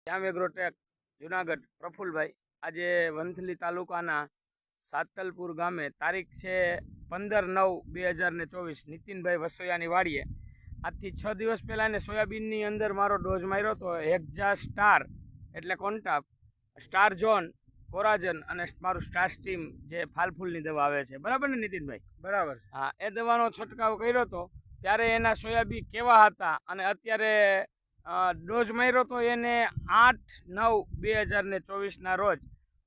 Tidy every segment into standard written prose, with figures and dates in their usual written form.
શ્યામ Agrotech Junagadh Prafulbhai આજે વંથલી તાલુકાના સાતલપુર ગામે તારીખ છે 15/9/2024 નીતિનભાઈ વસોયાની વાડીએ આજથી 6 દિવસ પહેલાં એને સોયાબીનની અંદર મારો ડોઝ માર્યો હતો હેક્ઝા સ્ટાર એટલે કોન્ટાપ સ્ટાર ઝોન કોરાજન અને મારું સ્ટાર સ્ટીમ જે ફાલફૂલની દવા આવે છે બરાબર ને નીતિનભાઈ? બરાબર. હા, એ દવાનો છંટકાવ કર્યો હતો ત્યારે એના સોયાબીન કેવા હતા અને અત્યારે ડોઝ માર્યો તો એને 8/9/2024 રોજ.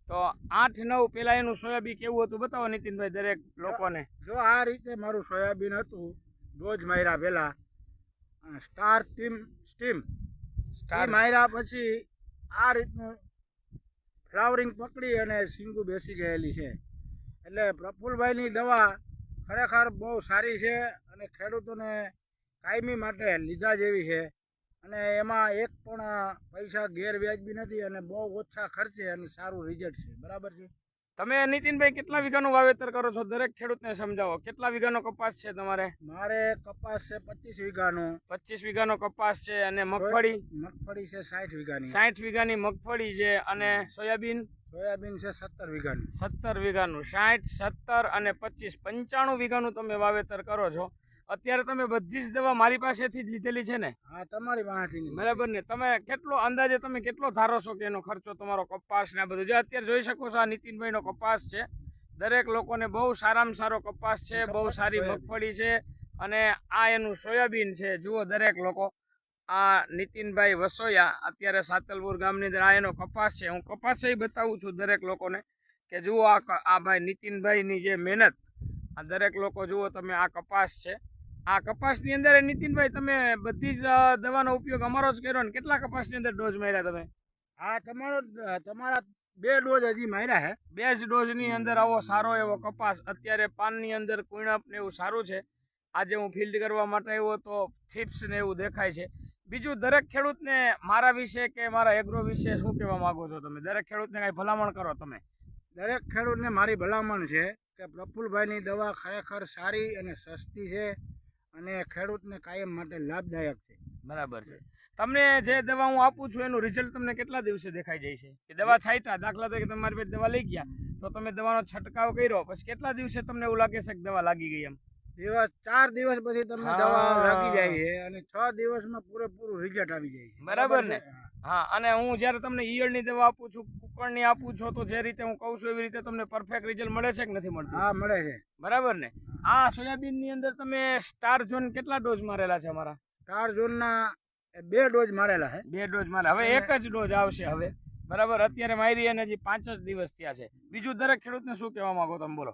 તો 8/9 પહેલાં એનું સોયાબીન કેવું હતું બતાવો નીતિનભાઈ દરેક લોકોને. જો આ રીતે મારું સોયાબીન હતું ડોઝ માર્યા પહેલાં સ્ટાર સ્ટીમ માર્યા પછી આ રીતનું ફ્લાવરિંગ પકડી અને સિંગુ બેસી ગયેલી છે. એટલે પ્રફુલભાઈની દવા ખરેખર બહુ સારી છે અને ખેડૂતોને કાયમી માટે લીધા જેવી છે અને એમાં એક પણ પૈસા ગેરવ્યાજબી નથી અને બહુ ઓછા ખર્ચે અને સારું રિઝલ્ટ છે. બરાબર છે. તમે નીતિનભાઈ કેટલા વીઘાનું વાવેતર કરો છો દરેક ખેડૂતને સમજાવો. કેટલા વીઘાનો કપાસ છે તમારે? મારે કપાસ છે 25 વીઘાનો. 25 વીઘાનો કપાસ છે. અને મગફળી છે 60 વીઘાની. 60 વીઘાની મગફળી છે. અને સોયાબીન છે 17 વીઘાની. 17 વીઘાનું. 60, 17 અને 25 95 વીઘાનું તમે વાવેતર કરો છો. અત્યારે તમે બધી જ દવા મારી પાસેથી જ લીધેલી છે ને? હા, તમારી પાસેથી. બરાબર ને? તમે કેટલો અંદાજે તમે કેટલો ધારો છો કે એનો ખર્ચો તમારો કપાસ ને આ બધું જે અત્યારે જોઈ શકો છો આ નીતિનભાઈનો કપાસ છે. દરેક લોકોને બહુ સારામાં સારો કપાસ છે, બહુ સારી મગફળી છે અને આ એનું સોયાબીન છે. જુઓ દરેક લોકો, આ નીતિનભાઈ વસોયા અત્યારે સાતલપુર ગામની અંદર આ એનો કપાસ છે. હું કપાસ બતાવું છું દરેક લોકોને કે જુઓ આ ભાઈ નીતિનભાઈની જે મહેનત. આ દરેક લોકો જુઓ તમે, આ કપાસ છે. આ કપાસની અંદર નીતિનભાઈ તમે બધી જ દવાનો ઉપયોગ અમારો જ કર્યો ને? કેટલા કપાસની અંદર ડોઝ માર્યા તમે? હા, તમારા 2 ડોઝ હજી માર્યા છે. 2 જ ડોઝની અંદર આવો સારો એવો કપાસ. અત્યારે પાનની અંદર કુણપ ને એવું સારું છે. આજે હું ફિલ્ડ કરવા માટે આવ્યો તો થીપ્સ ને એવું દેખાય છે. બીજું દરેક ખેડૂતને મારા વિશે કે મારા એગ્રો વિશે શું કહેવા માંગો છો તમે? દરેક ખેડૂતને કાંઈ ભલામણ કરો તમે? દરેક ખેડૂતને મારી ભલામણ છે કે પ્રફુલભાઈની દવા ખરેખર સારી અને સસ્તી છે અને ખેડૂતને કાયમ માટે લાભદાયક છે. બરાબર છે. તમને જે દવા હું આપું છું એનું રિઝલ્ટ તમને કેટલા દિવસે દેખાઈ જાય છે? કે દવા છાંટ્યા, દાખલા તરીકે તમારી પાસે દવા લઈ ગયા તો તમે દવાનો છંટકાવ કર્યો પછી કેટલા દિવસે તમને એવું લાગે છે કે દવા લાગી ગઈ? એમ 4 દિવસ પછી તમને દવા લાગી જાય છે અને 6 દિવસમાં પૂરેપૂરું રિઝલ્ટ આવી જાય છે. બરાબર ને? હા, અને હું જ્યારે તમને ઈયળની દવા આપું છું, કુકરની આપું છું, તો જે રીતે હું કહું છું એવી રીતે તમને પરફેક્ટ રિઝલ્ટ મળે છે કે નથી મળતું? હા, મળે છે. બરાબર ને? આ સોયાબીનની અંદર તમે સ્ટાર ઝોન કેટલા ડોઝ મારેલા છે? અમારા સ્ટાર ઝોનના 2 ડોઝ મારેલા છે. 2 ડોઝ મારે. હવે એક જ ડોઝ આવશે હવે. બરાબર. અત્યારે મારી અને હજી 5 જ દિવસ થયા છે. બીજું દરેક ખેડૂતને શું કહેવા માંગો તમે? બોલો.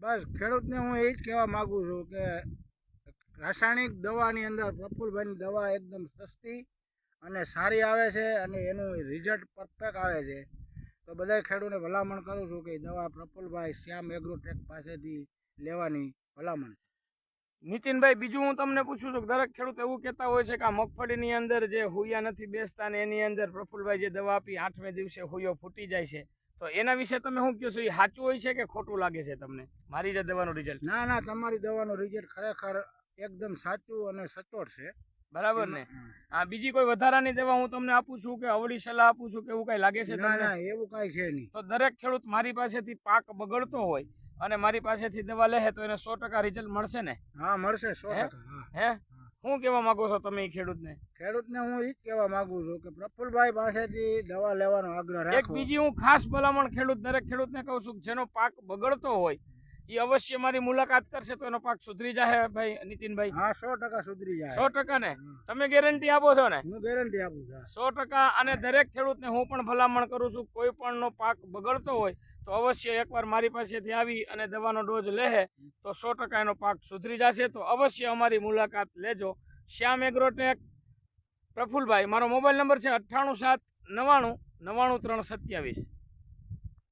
બસ ખેડૂતને હું એ જ કહેવા માંગુ છું કે રાસાયણિક દવાની અંદર પ્રફુલભાઈની દવા એકદમ સસ્તી અને સારી આવે છે અને એનું રિઝલ્ટ પરફેક્ટ આવે છે. તો બધા ખેડૂતને ભલામણ કરું છું કે દવા પ્રફુલભાઈ શ્યામ એગ્રોટેક પાસેથી લેવાની ભલામણ. નીતિનભાઈ, બીજું હું તમને પૂછું છું કે દરેક ખેડૂત એવું કહેતા હોય છે કે આ મગફળીની અંદર જે હુયા નથી બેસતા ને એની અંદર પ્રફુલભાઈ જે દવા આપી 8મે દિવસે હુયો ફૂટી જાય છે. તો એના વિશે તમે શું કહો છો? એ સાચું હોય છે કે ખોટું લાગે છે તમને મારી જે દવાનું રિઝલ્ટ? ના, તમારી દવાનું રિઝલ્ટ ખરેખર એકદમ સાચું અને સચોટ છે. બરાબર ને? આ બીજી કોઈ વધારાની દવા હું તમને આપું છું કે અવળી સલાહ આપું છું કે એવું કઈ લાગે છે તમને? ના, એવું કઈ છે નહીં. તો દરેક ખેડૂત મારી પાસેથી પાક બગડતો હોય અને મારી પાસેથી દવા લે તો એને 100% રિઝલ્ટ મળશે ને? હા, મળશે 100%. હે, શું કહેવા માંગો છો તમે ખેડૂતને? ખેડૂતને હું એ જ કહેવા માંગુ છું કે પ્રફુલભાઈ પાસેથી દવા લેવાનો આગ્રહ રાખો. એક બીજી હું ખાસ ભલામણ દરેક ખેડૂતને કહું છું, જેનો પાક બગડતો હોય એ અવશ્ય મારી મુલાકાત કરશે તો એનો પાક સુધરી જાય ભાઈ નીતિનભાઈ? હા, 100% સુધરી જાય. 100% ને? તમે ગેરંટી આપો છો ને? હું ગેરંટી આપું છું 100%. અને દરેક ખેડૂતને હું પણ ભલામણ કરું છું, કોઈ પણ નો પાક બગડતો હોય તો અવશ્ય એકવાર મારી પાસેથી આવી અને દવાનો ડોઝ લે તો 100% એનો પાક સુધરી જશે. તો અવશ્ય અમારી મુલાકાત લેજો. શ્યામ એગ્રોટેક પ્રફુલભાઈ. મારો મોબાઈલ નંબર છે 98 7 99 99 327.